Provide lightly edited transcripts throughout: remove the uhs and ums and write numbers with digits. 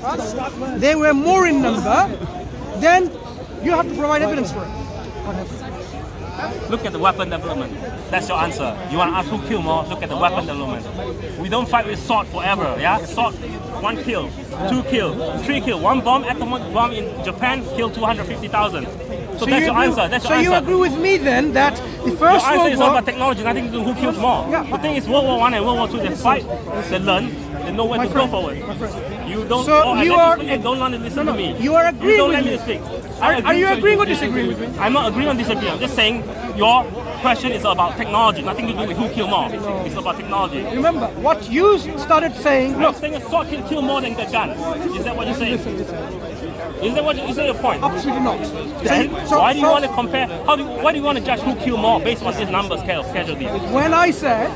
us, they were more in number, then you have to provide evidence for it. Look at the weapon development. That's your answer. You want to ask who killed more? Look at the weapon development. We don't fight with sword forever. Yeah, sword, 1 kill, 2 kill, 3 kill. One bomb, atomic bomb in Japan killed 250,000. So that's your answer. That's your answer. So you agree with me then that the first Your answer World is War... all about technology, nothing to do who kills more. Yeah. The thing is World War I and World War II, they fight, they learn, they know where to go forward. You don't. So you don't want to listen to me. You are agreeing don't with let me. me speak. Are you agreeing or disagreeing with me? I'm not agreeing or disagreeing. I'm just saying your question is about technology, nothing to do with who killed more. It's about technology. Remember, what you started saying... I'm saying a sword can kill more than a gun. Is that what you're saying? Is that your point? Absolutely not. Then why do you want to compare? Why do you want to judge who killed more based on these numbers of casualties? When I said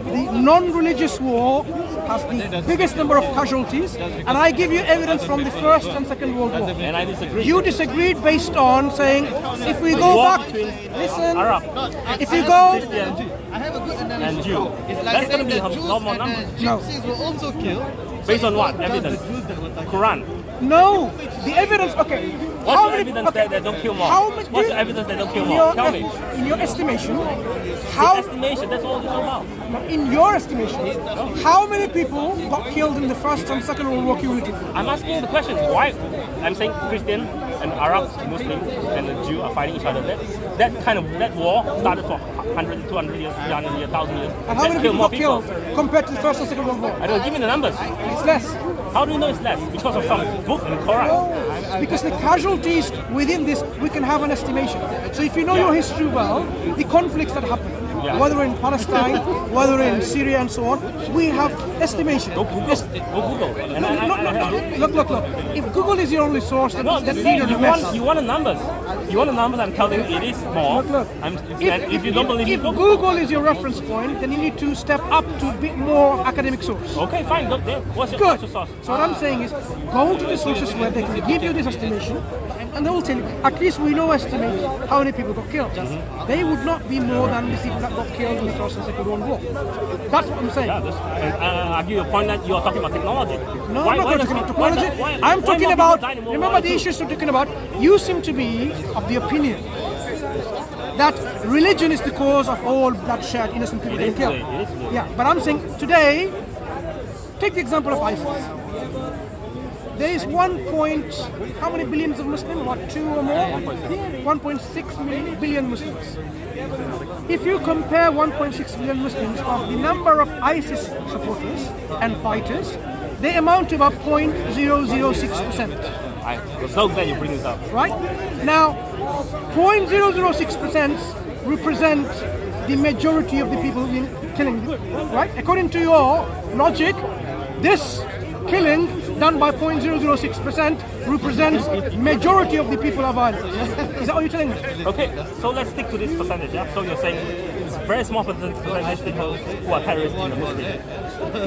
the non-religious war has the biggest number of casualties, and I give you evidence from the First and Second World War. And I disagree. You disagreed based on saying, if we go back, listen, Arab, if you go, Christian, and Jew, that's going to be a lot more numbers. Gypsies were also killed. Based on what? Evidence? Quran. no, the evidence, okay. What's the evidence that don't kill more? What's the evidence that don't kill more? Tell me. In your estimation, Estimation, that's all it's about. in your estimation, how many people got killed in the First and Second World War cumulatively? I'm asking you the question. Why? I'm saying Christian and Arab, Muslim, and the Jew are fighting each other. That war started for 100, 200 years, 300 years, 1,000 years. And how many people got killed compared to the First and Second World War? I don't give me the numbers. It's less. How do you know it's less? Because of some book in Quran. No, because the casualties within this, we can have an estimation. So if you know your history well, the conflicts that happen, whether in Palestine, whether in Syria and so on, we have estimation. Go Google. Look. If Google is your only source, then you want the numbers. You want the numbers, I'm telling you it is more. Look. If you don't believe me, if Google is your reference point, then you need to step up to a bit more academic source. Okay, fine. Look there. What's Good. your source? So what I'm saying is, go to the sources where they can give you this estimation, and they will tell you, at least we know estimate how many people got killed. They would not be more than the people that got killed in the First and Second World War. That's what I'm saying. I give you a point that you are talking about technology. No, I'm not talking about technology. I'm talking about, remember the issues we're talking about? You seem to be of the opinion that religion is the cause of all bloodshed, innocent people being killed. Yeah, but I'm saying today, take the example of ISIS. There is how many billions of Muslims? What, 2 or more? 1.6 billion Muslims. If you compare 1.6 billion Muslims of the number of ISIS supporters and fighters, they amount to about 0.006%. I'm so glad you bring this up. Right? Now, 0.006% represent the majority of the people in killing, right? According to your logic, this killing done by 0.006% represents majority of the people of Ireland. Is that what you're telling me? Okay, so let's stick to this percentage. Yeah? So you're saying it's a very small percentage of people who are terrorists in the Muslim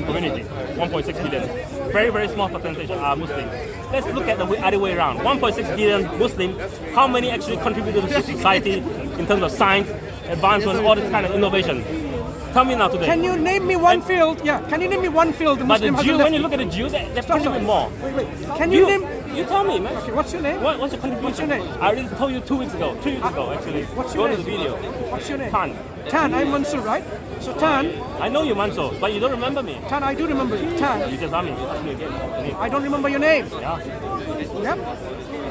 community. 1.6 billion. Very, very small percentage are Muslims. Let's look at the other way around. 1.6 billion Muslims, how many actually contributed to society in terms of science, advancement, all this kind of innovation? Tell me now today. Can you name me one field? Yeah. Can you name me one field? But the Jew, when you look at the Jew, they're contributing more. Wait. Can you name? You tell me, man. Okay. What's your name? What's your contribution? What's your name? I already told you 2 weeks ago, 3 weeks ago, actually. What's your Go name? to the video. What's your name? Tan. Tan. I'm Mansur, right? So Tan. I know you, Mansur, but you don't remember me. Tan. I do remember you. Tan. You just asked me again. I don't remember your name. Yeah. Yep.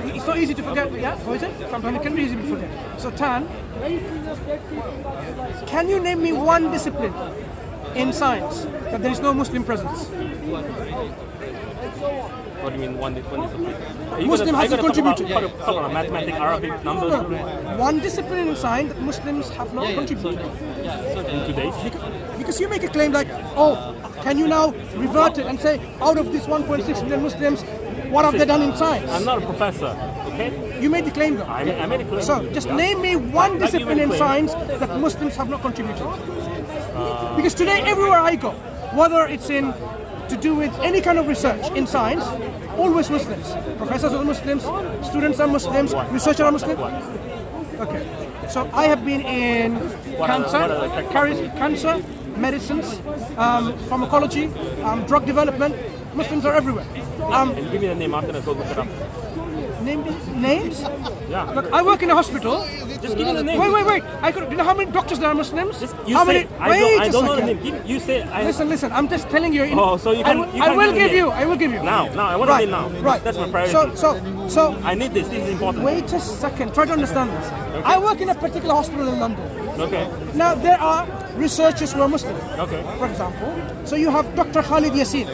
It's so easy to forget. Yeah. What is it? Sometimes it can be easy to forget. So Tan. Can you name me one discipline in science that there is no Muslim presence? What do you mean one discipline? Muslim hasn't contributed. Talk about mathematics, Arabic, numbers. One discipline in science that Muslims have not contributed. In today. Because you make a claim like, oh, can you now revert it and say, out of these 1.6 million Muslims, what have they done in science? I'm not a professor, okay? You made the claim though. I made a claim. So just name me one discipline in science that Muslims have not contributed. Because today, everywhere I go, whether it's to do with any kind of research in science, always Muslims. Professors are Muslims, students are Muslims, researchers are Muslims. Okay. So I have been in cancer, medicines, pharmacology, drug development. Muslims are everywhere. And give me the name. I'm gonna go look it up. Names? Yeah. Look, I work in a hospital. Just give me the name. Wait. Do you know how many doctors there are Muslims? You how say, many? I don't know the name. You say. Listen. I'm just telling you. So you can. I will give you. Now. I want to name now. Right. That's my priority. So. I need this. This is important. Wait a second. Try to understand this. Okay. I work in a particular hospital in London. Okay. Now there are researchers who are Muslim. Okay. For example, so you have Dr. Khalid Yassin.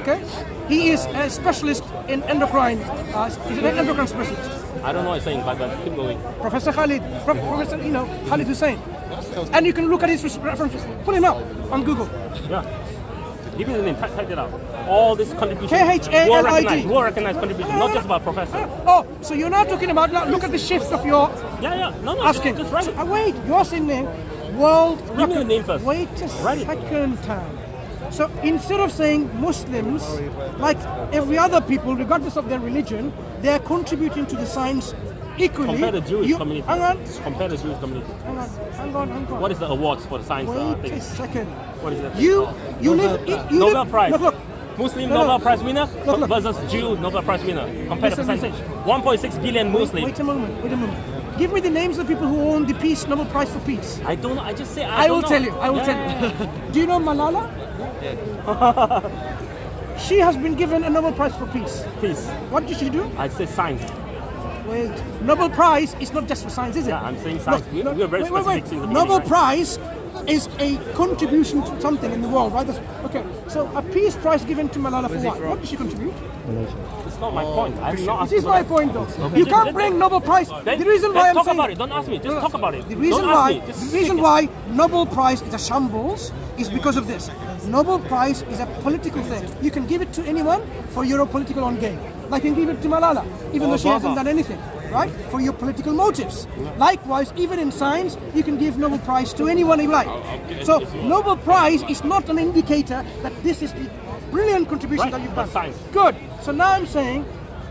Okay. He is a specialist in endocrine. He's an endocrine specialist. I don't know what I'm saying, but keep going. Professor Khalid, Professor, Khalid Hussein. And you can look at his references. Pull him up on Google. Yeah. Give me the name, type it out. All this contributions. Khalid. Well recognized contributions, not just about professor. Oh, so you're not talking about, look at the shift of your No, asking. Just write it. Wait, you're saying name, world Give me the name first. Wait a second time. So instead of saying Muslims, like every other people, regardless of their religion, they are contributing to the science equally. Compare the Jewish community. Hang on. Compare the Jewish community. Hang on. What is the awards for the science Wait thing? a second. What is that? You Nobel Prize. Look. Muslim Nobel Prize winner versus Jew Nobel Prize winner. Compare the percentage. 1.6 billion Muslims. Wait a moment. Give me the names of the people who won the Nobel Prize for Peace. I don't know. I just say I will tell you. Do you know Malala? She has been given a Nobel Prize for Peace. Peace. What did she do? I say science. Wait, Nobel Prize is not just for science, is it? Yeah, I'm saying science. We are very specific. Nobel Prize is a contribution to something in the world, right? Okay, so a peace prize given to Malala for what? What did she contribute? It's not my point. I'm not. This is my point, though. You can't bring Nobel Prize. The reason why I'm talk saying about it. Don't ask me. Just talk about it. The reason why Nobel Prize is a shambles is because of this. Nobel Prize is a political thing. You can give it to anyone for your political own gain. Like you can give it to Malala, even though she hasn't done anything, right? For your political motives. Likewise, even in science, you can give Nobel Prize to anyone you like. So Nobel Prize is not an indicator that this is the brilliant contribution that you've done. Science. Good. So now I'm saying,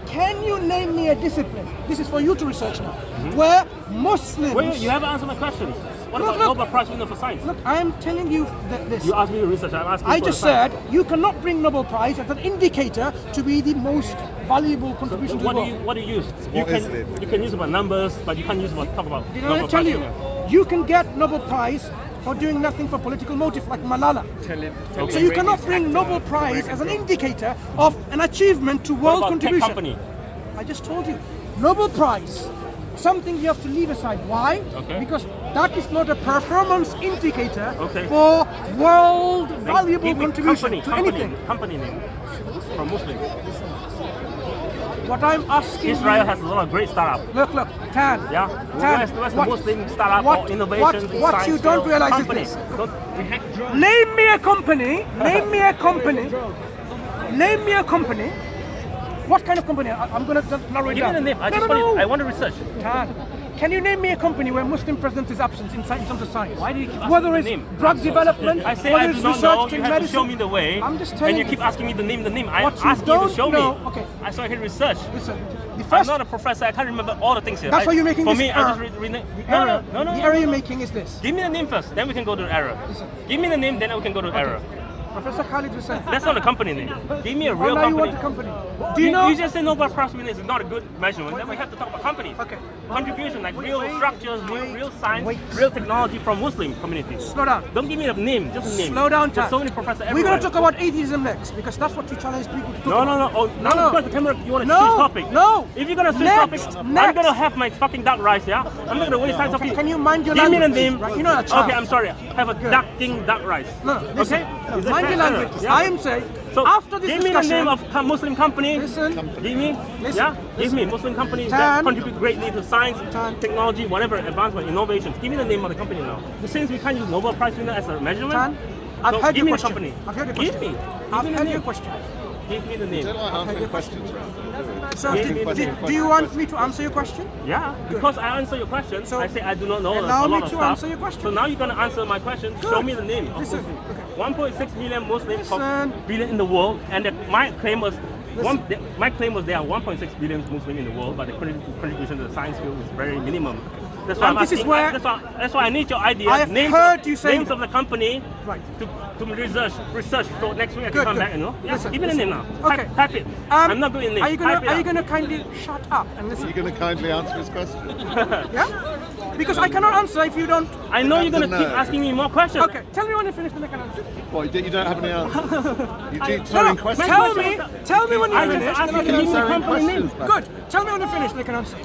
can you name me a discipline? This is for you to research now. Where Muslims... Wait, you haven't answered my question. What about Nobel Prize winner for science? Look, I'm telling you this. You asked me to research. I'm asking I just said you cannot bring Nobel Prize as an indicator to be the most valuable contribution to the world. What do you use? You can use about numbers, but you can't use about talk about. Did I tell you? You can get Nobel Prize for doing nothing for political motive, like Malala. So you cannot bring Nobel Prize as an indicator of an achievement to world contribution. Company? I just told you, Nobel Prize, something you have to leave aside. Why? Because that is not a performance indicator for world valuable contribution to anything. Company name from Muslim. What I'm asking Israel has a lot of great startups. Look, Tan. Yeah. Where's the Muslim startup or innovation? What you don't realize is this. Name me a company. What kind of company? I'm going to narrow it down. Give me the name. I want to research. Tan, can you name me a company where Muslim president is absent in terms of science? Why do you keep asking Whether me it's the name? drug development, I say whether I it's do not research know. in You have medicine. to show me the way. I'm just telling you. And you keep asking me the name. I What you ask you to show know, me. okay. So I can research. Listen, I'm not a professor. I can't remember all the things here. That's why you're making For this me, error. I just rename. No. The error you're making is this. Give me the name first, then we can go to the error. Give me the name, then we can go to the error. Professor Khalid Hussein. That's not a company name. Give me a real now company. You want a company. Do you know? You just say Nobel Prize winner is not a good measurement. Then we have to talk about companies. Okay. Contribution, like real structures, real science, real technology from Muslim communities. Slow down. Don't give me a name, just a name. Slow down, There's so many professors everywhere. We're going to talk about atheism next, because that's what you challenge people to talk about. No. Because the camera, you want to switch topic. No. If you're going to switch topic, I'm going to have my fucking duck rice, yeah? I'm not going to waste time talking. Can you mind your Give language? me the name. Right? You know that child. Okay, I'm sorry. Have a duck rice. No, listen. Okay? Mind your language. Yeah? I am saying, so after this give discussion... me the name of Muslim company. Listen. Give me. Give me Muslim companies that contribute greatly to science, technology, whatever, advancement, innovations. Give me the name of the company now. Since we can't use Nobel Prize winner as a measurement, I've heard give me your the question. company. I've heard your question. Give me. I've heard your question. Give me the name. So, do you want me to answer your question? Yeah, because I answer your question, so I say I do not know a allow lot me of to stuff. answer your question. So now you're going to answer my question. Good. Show me the name. Listen. 1.6 million Muslims billion in the world, and my claim was there are 1.6 billion Muslims in the world, but the contribution to the science field is very minimum. That's why And I'm this is asking. where That's why I need your ideas. I have heard you say names of the company. Right. To research. So next week I can Good, come good. back. You know. Yeah. Listen, Give me the name now. Okay. Type it. I'm not good in names. Are you gonna kindly shut up and Are listen? you going to kindly answer his question? Yeah? Because I cannot answer if you don't. I know you're gonna That's a keep no. asking me more questions. Okay, tell me when you finish, then I can answer. What, you don't have any answers? You keep No, throwing no, questions. tell me when you I just finish, asked then I you to can give me the answer. company name. Good. Tell me when you finish, then I can answer.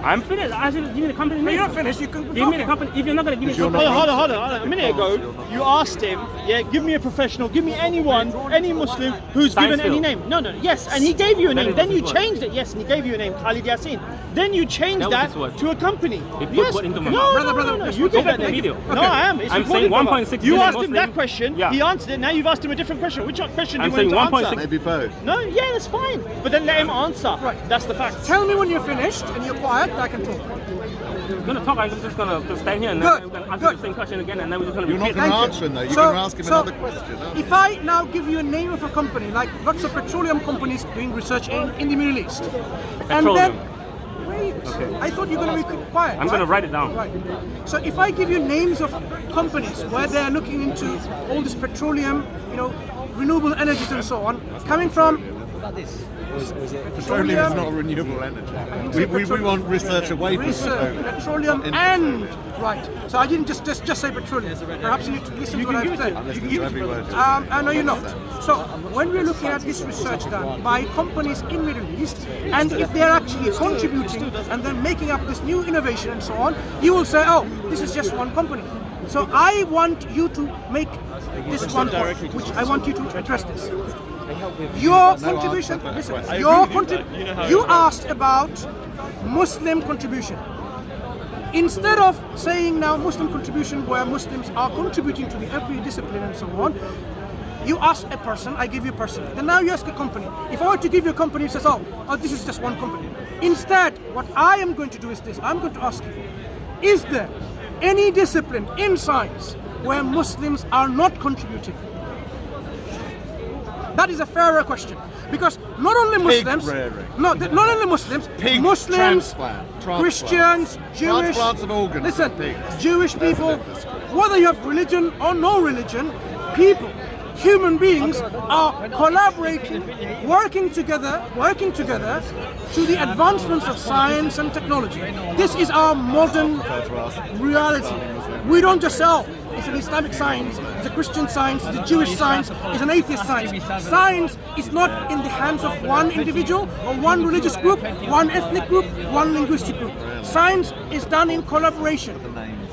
I'm finished. I should give me the company No, name. you're not finished. You can Give me the company. If you're not gonna give me the you're company, not- Hold on. A minute ago, you asked him, yeah, give me a professional, give me anyone, any Muslim who's given any Science name. No, yes, and he gave you a That name. is Then you his word. changed it, yes, and he gave you a name, Khalid Yassin. Then you changed That that was his word. to a company. He put Yes, word into my no, mouth. Brother, no, just you go gave back that to the name. video. No, I am. It's I'm saying recorded, brother. 1.6 You million asked him that Muslim. question. Yeah. He answered it. Now you've asked him a different question. Which question do I'm you saying want him to 1.6 answer? Maybe both. No, yeah, that's fine. But then let him answer. Right. That's the fact. Tell me when you're finished and you're quiet, I can talk. I'm gonna talk. I'm just gonna stand here and Good, then we're gonna answer good. the same question again, and then we're just gonna You're not repeat. going to Thank answer you. him though. You're So- going to ask him so another question. aren't you? If I now give you a name of a company, like lots of petroleum companies doing research in the Middle East, and then Petroleum. wait, I thought you were going to be quiet. I'm gonna write it down. Right. So if I give you names of companies where they're looking into all this petroleum, renewable energies and so on, coming from Petroleum is not a renewable energy. We want research away from research, petroleum, and right. So I didn't just say petroleum. Perhaps you need to listen to what I've said. I'm listening to every word. I know you're not. So when we're looking at this research done by companies in Middle East, and if they're actually contributing and then making up this new innovation and so on, you will say, oh, this is just one company. So I want you to make this one point, which I want you to address this. Your contribution, listen, you asked about Muslim contribution. Instead of saying now Muslim contribution where Muslims are contributing to every discipline and so on, you ask a person, I give you a person. Then now you ask a company. If I were to give you a company, it says, oh, this is just one company. Instead, what I am going to do is this. I'm going to ask you, is there any discipline in science where Muslims are not contributing? That is a fairer question. Because not only Muslims, not only Muslims, Pig Muslims, transplant. Christians, Jewish, Transplants of organs. listen, Pigs. Jewish people, whether you have religion or no religion, people, human beings are collaborating, working together to the advancements of science and technology. This is our modern reality. We don't just say, oh, it's an Islamic science, it's a Christian science, it's a Jewish science, it's an atheist science. Science is not in the hands of one individual or one religious group, one ethnic group, one linguistic group. Science is done in collaboration.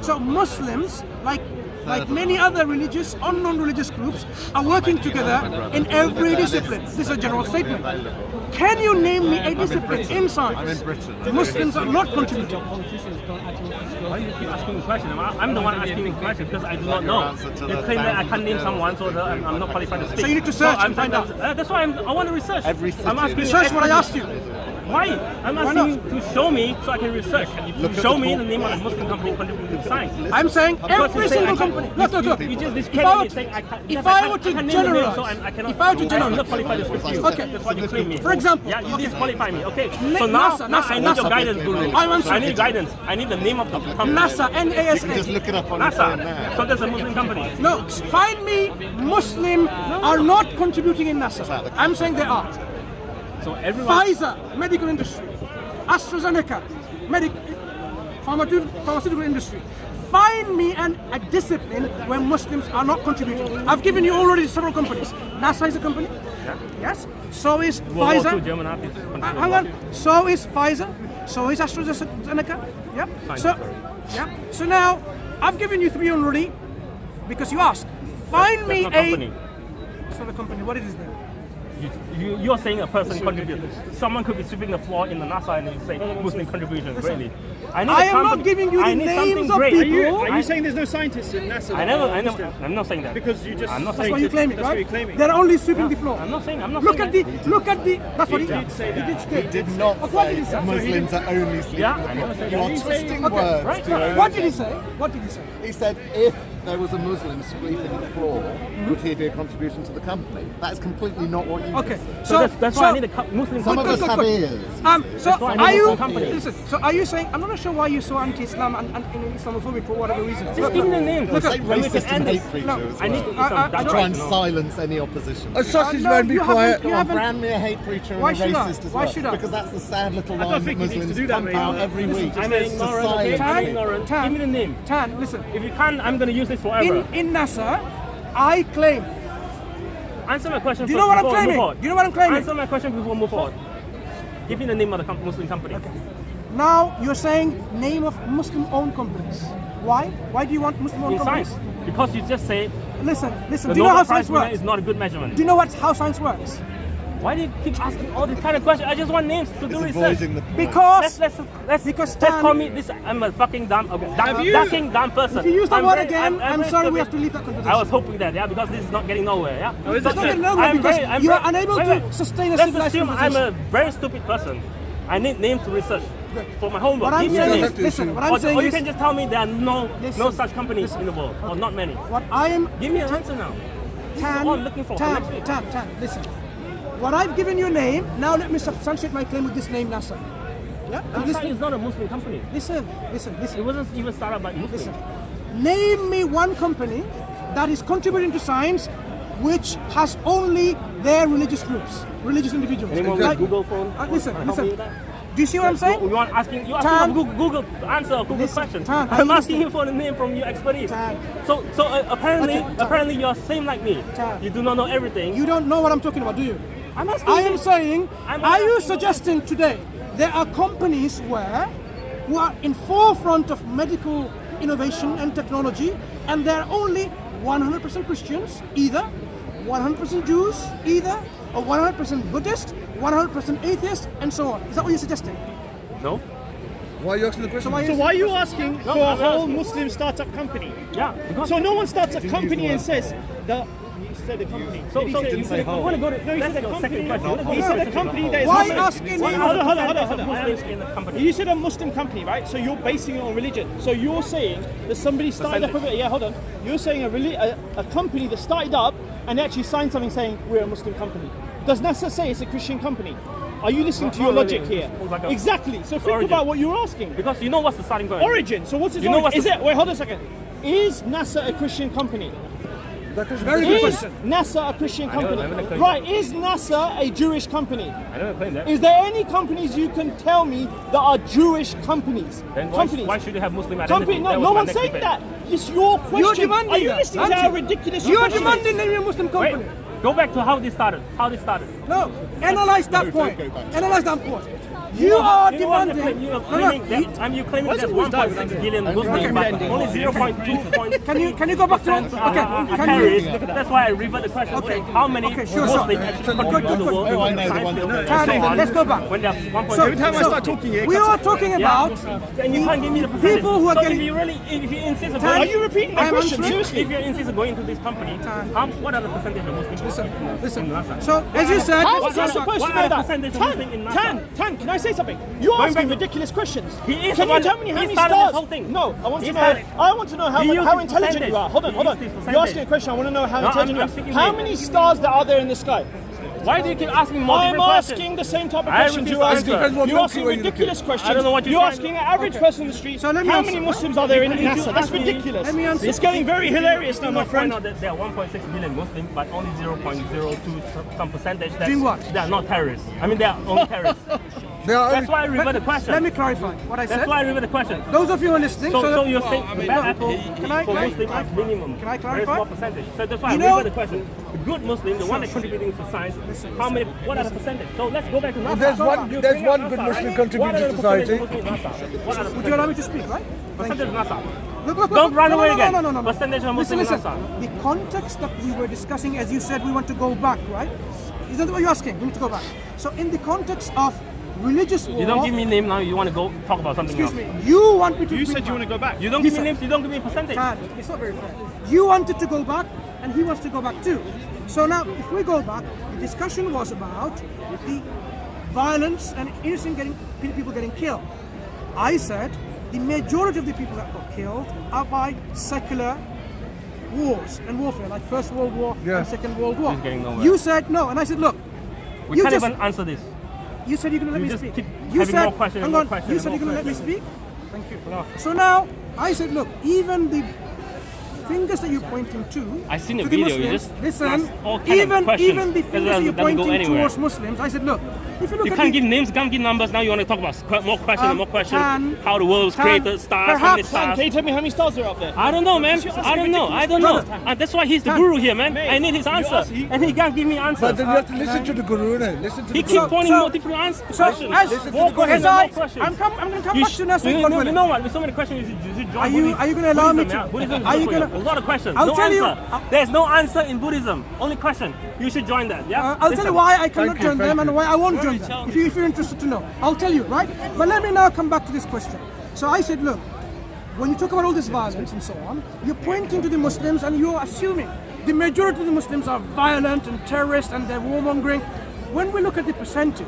So Muslims, like many other religious or non-religious groups, are working together in every discipline. This is a general statement. Can you name me a discipline in science Muslims are not contributing? Why do you keep asking me questions? I'm the one asking the question because I do not know. They claim that I can't name someone, so that I'm not qualified to speak. So you need to search and find out. That's why I want to research. I'm asking Research what I asked you. Why? I'm asking you to show me so I can research. Show me the name of the Muslim company contributing to science. I'm saying every single company. Look. You just If discredit I me saying I can't. if I were to generalize, I'm not qualified to speak to you. Okay. That's what you claim me. For example, Yeah, you okay. disqualify me. Okay. So now I need your guidance, Guru. I need guidance. I need the name of the company. NASA, Just NASA. look it up on your phone now. NASA. So there's a Muslim company. No, find me Muslim are not contributing in NASA. I'm saying they are. So everyone. Pfizer, medical industry. AstraZeneca, pharmaceutical industry. Find me a discipline where Muslims are not contributing. I've given you already several companies. NASA is a company. Yeah. Yes. So is World War II Pfizer. German artists contribute. Hang on. So is Pfizer. So is AstraZeneca. Yep. So, yeah. So now I've given you 3 already because you asked. Find me That's not a. company. It's not a company. What is it then? You're saying a person contributes. Someone could be sweeping the floor in the NASA and you say Muslim contribution. Really? I am not giving you the names of people. Are you saying there's no scientists in NASA? I'm not saying that. Because you just. I'm not That's saying what you're claiming, That's what right? you're claiming. They're only sweeping the floor. I'm not saying Look saying at that. the. That's what he did say that. He did say. He did not What did he say say? Muslims are only sleeping. Yeah, I never said You are that. twisting Okay, words. right, to your own What did he agenda. say? What did he say? He said if there was a Muslim sweeping the floor, would he be a contribution to the company? That's completely not what you Okay, just said. So that's why I need a Muslim Some of company. us have ears. So why I need are a you? Muslim company. Listen. So are you saying? I'm not sure why you're so anti-Islam and Islamophobic for whatever reason. Just give me the name. Say And we can racist end and this. hate preacher No, as well. I need to eat I some don't- diet. Try and silence any opposition. A sausage No, man, be you haven't- quiet. you Come on, haven't- brand me a hate preacher and Why a should I? racist as Why well. should I? Because that's the sad little don't line that think he needs to Muslims do that, pump mate. out every week. I'm to ignorant. silence. I'm ignorant. Tan. Give me the name. Tan, listen. If you can't, I'm going to use this forever. In NASA, I claim. Answer my question Do you first know what I'm before we claiming? move forward. Do you know what I'm claiming? Answer my question before we move forward. Give me the name of the Muslim company. Now you're saying name of Muslim-owned companies. Why? Why do you want Muslim-owned In companies? science. Because you just say Listen. the Do you know how Nobel Prize science winner works? is not a good measurement. Do you know how science works? Why do you keep asking all these kind of questions? I just want names to do It's research. avoiding the point. Because Let's Tan- call me this. I'm a fucking dumb person. if you use that I'm word very- again, I'm very sorry, we stupid. have to leave that conversation. I was hoping that, yeah, because this is not getting nowhere, yeah. It's not getting nowhere because you are unable to sustain a Let's civilized assume I'm conversation. a very stupid person. I need names to research for my homework. What I'm Give me the saying names. is, listen, what I'm Or saying you is, can just tell me there are no Listen. such companies in the world, or not many. what I am Give me an answer now. Tan, all I'm looking for next week. Tan, listen. What I've given you a name, now let me substantiate my claim with this name, NASA. Yeah? So NASA is not a Muslim company. listen. It wasn't even started by Muslims. Listen. Name me one company that is contributing to science which has only their religious groups, religious individuals. Anyone with Google phone? Listen, can help me with listen. that? Do you see what I'm saying? You want asking? You Tan. asking for Google answer of Google Listen, question. Tan, are I'm you asking listening? you for the name from your expertise. Tan. So apparently Okay, Tan. apparently you're same like me. Tan. You do not know everything. You don't know what I'm talking about, do you? I'm asking. I am saying, I'm are you asking suggesting today there are companies who are in forefront of medical innovation and technology, and they're only 100% Christians, either 100% Jews, either or 100% Buddhist, 100% atheist, and so on? Is that what you're suggesting? No. Why are you asking the question? So why are you asking for a I'm whole asking. Muslim startup company? Yeah. Because So no one starts a company and says that. He said the company. So He you said- want to go to No, he that's said a your company. second question. You wanna go He to said a second company question. that is Why Muslim. asking What him? are the Hold on. percentage of Muslims in the company? You said a Muslim company, right? So you're basing it on religion. So you're saying that somebody started up Percentage. hold on. You're saying a company that started up and actually signed something saying we're a Muslim company. Does NASA say it's a Christian company? Are you listening to your Not logic really. here? It's like a- Exactly. So think origin. about what you're asking. Because you know what's the starting point. Origin. So what's its You know origin? what's Is the- it? Wait, hold on a second. Is NASA a Christian company? Very good Is question. NASA a Christian I don't- company? I haven't claimed Right. that. Is NASA a Jewish company? I don't claim that. Is there any companies you can tell me that are Jewish companies? Then companies. why should you have Muslim identity? Company, That no, was no my one's next saying debate. that. It's your question. You're demanding Are you that, listening aren't to how you? ridiculous You your are question is? demanding name a Muslim Wait, company. go back to how this started. No, analyze that No, point. don't go back. Analyze that point. You are You want to demanding. claim- you're No, claiming no, that you claiming that there's always die 1.6 with billion that. Muslims, Okay. but only 0.2. Can you go back to terrorists. That's why I revert the question. Okay. How many Okay, sure, Muslims sure. actually contribute to the world? Oh, I know the science one that- field and Tan, so on, let's go back. When there's 1.6 So, billion. time I start talking, it we cuts are off. talking Yeah. about And you can't give me the percentage. people who are so getting. if you insist on Tan, going, Are you repeating my I'm question? answering. Seriously? if you insist on going to this company, Tan. what are the percentage of Muslims? Listen. in NASA? So as you said, How What is he are- supposed what to are know the that? percentage of Muslims in NASA? Tan, can I say something? You're Going asking back- ridiculous questions. He is Can the you one- tell me how he many started this stars? whole thing. No, I want He to know. started- I want to know He used how his intelligent percentage. you are. Hold on. He used his You're percentage. asking a question. I want to know how No, intelligent I'm you speaking are. How to you. many stars there are there in the sky? Why do you keep asking me more I'm different questions? asking the same type of I questions refuse you're to asking. answer. Depends what You're country asking you're looking ridiculous at. questions. I don't know what you're You're trying- asking an average person in the street. So let me how answer. many Muslims are there in Can you NASA? That's ask me- ridiculous. Let me answer. It's getting very hilarious now, You my point friend. out that there are 1.6 million Muslims, but only 0.02 some percentage that Doing what? they are not terrorists. I mean, they are only terrorists. They are That's why I revert the question. let me clarify what I That's said. why I revert the question. Those of you who are listening, So you're saying the bad no, apple can I- for can I- Muslims as minimum. can I Very clarify? small percentage. So that's why You I know- revert the question. The good Muslim, the one that's contributing to science, how many? What are the percentage? So let's go back to NASA. There's one- You there's bring up one good NASA, Muslim right? contributing What are to the percentage society. of Muslims in NASA? What are the would you allow me to speak, right? percentage of NASA? Look, Don't run away again. No. Percentage of Listen, Muslims in listen. NASA. The context that we were discussing, as you said, we want to go back, right? Isn't that what you're asking? We need to go back. So in the context of religious war, You don't give me name now. You want to go talk about something excuse else. me, you want me to You bring said you want to go back. You don't give me Listen. names. You don't give me percentage. Tan, it's not very fair. You wanted to go back, and he wants to go back too. So now, if we go back, the discussion was about the violence and innocent people getting killed. I said the majority of the people that got killed are by secular wars and warfare, like First World War Yeah. and Second World War. He's getting nowhere. You said no, and I said, look, We you can't just, even answer this. you said you're going to let You me just speak. keep You having said, more questions and hang more on, questions you and said you're more going to let me speak. Thank you. No. So now I said, look, even the fingers that you're pointing to, I seen the to the video, you Muslims, just listen, ask all kind of questions. even the Because fingers that you're it doesn't go pointing anywhere. towards Muslims, I said, look, if you look You at can't the, give names, you can't give numbers. Now you want to talk about more questions and more questions. can- How the world was can- created, stars, how many perhaps- stars. Can you tell me how many stars are up there? I don't know, man. I don't know. I don't know. And that's why he's the guru here, man. I need his answer, and he can't give me answers. But then you have to listen to the guru, innit? Listen to He the keep guru. pointing So- more different answers. so questions. as, Listen to More the questions, as more I, questions. I'm going to come You back to Nasser in you 1 know, minute. you know what? With so many questions, you should join Are you- Buddhism. are you gonna allow me Buddhism, to- yeah. Buddhism is are you good for gonna- a lot of questions. I'll no tell you- answer. There's no answer in Buddhism. Only question. You should join that. Yeah. I'll tell you why I cannot Thank you, join them thank and you. why I won't join them. If you're interested to know, I'll tell you, right? But let me now come back to this question. So I said, look, when you talk about all this violence and so on, you're pointing to the Muslims and you're assuming the majority of the Muslims are violent and terrorists and they're warmongering. When we look at the percentage,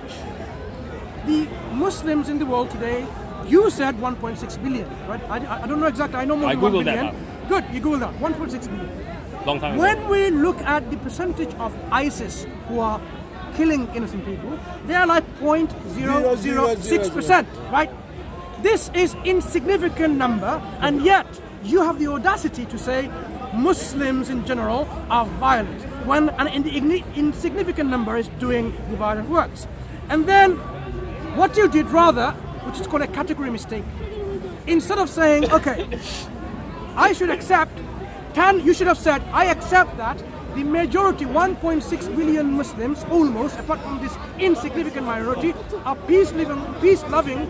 the Muslims in the world today, you said 1.6 billion, right? I don't know exactly. I know more I than 1 Googled that billion. up. Good, you Googled that. 1.6 billion. Long time ago. When we look at the percentage of ISIS who are killing innocent people, they are like 0.006%, right? This is insignificant number, and yet you have the audacity to say Muslims in general are violent, when an insignificant number is doing the violent works. And then what you did rather, which is called a category mistake, instead of saying, okay, I should accept, you should have said, I accept that the majority, 1.6 billion Muslims, almost, apart from this insignificant minority, are peace-loving,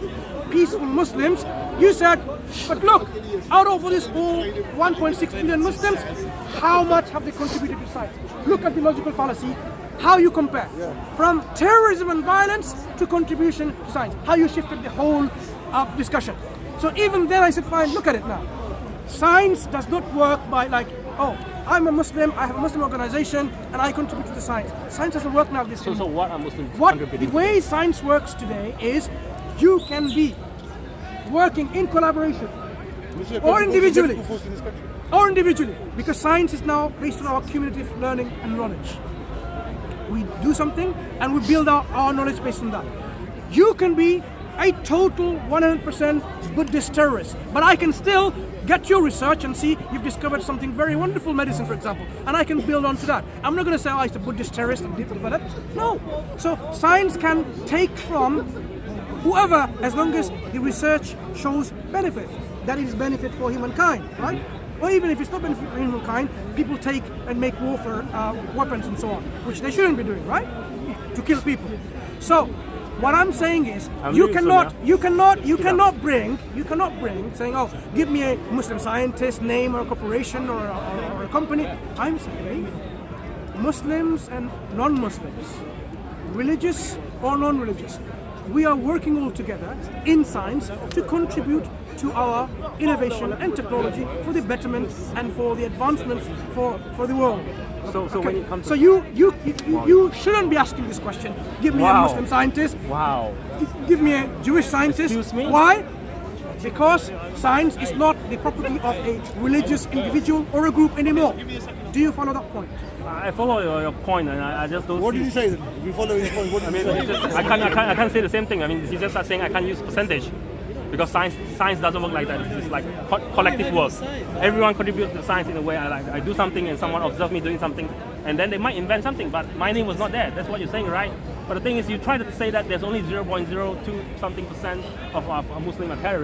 peaceful Muslims. You said, but look, out of this whole 1.6 billion Muslims, how much have they contributed to society? Look at the logical fallacy, how you compare. From terrorism and violence to contribution to science. How you shifted the whole discussion. So even then I said, fine, look at it now. Science does not work by like, oh, I'm a Muslim, I have a Muslim organization, and I contribute to the science. Science doesn't work now this way. So what are Muslims The contributing? way science works today is you can be working in collaboration or individually, because science is now based on our cumulative learning and knowledge. We do something and we build our knowledge based on that. You can be a total 100% Buddhist terrorist, but I can still get your research and see you've discovered something very wonderful, medicine for example, and I can build on to that. I'm not going to say, oh, it's a Buddhist terrorist and developed. No. So science can take from whoever, as long as the research shows benefit, that is benefit for humankind, right? Or even if it's not benefit for humankind, people take and make warfare weapons and so on, which they shouldn't be doing, right? To kill people. So what I'm saying is, you cannot bring saying, oh, give me a Muslim scientist name or a corporation or a company. I'm saying Muslims and non-Muslims, religious or non-religious, we are working all together in science to contribute to our innovation and technology for the betterment and for the advancements for the world. So when it comes to... So you shouldn't be asking this question. Give me a Muslim scientist. Wow. Give me a Jewish scientist. Excuse me? Why? Because science is not the property of a religious individual or a group anymore. Do you follow that point? I follow your point, and I just don't What see... did you say then? If you follow his point, what I did mean, you say? I can't say the same thing. I mean, he just saying I can't use percentage because science doesn't work like that. It's like collective work. Everyone contributes to science in a way. I do something and someone observes me doing something, and then they might invent something, but my name was not there. That's what you're saying, right? But the thing is, you try to say that there's only 0.02 something % of Muslim are terrorists.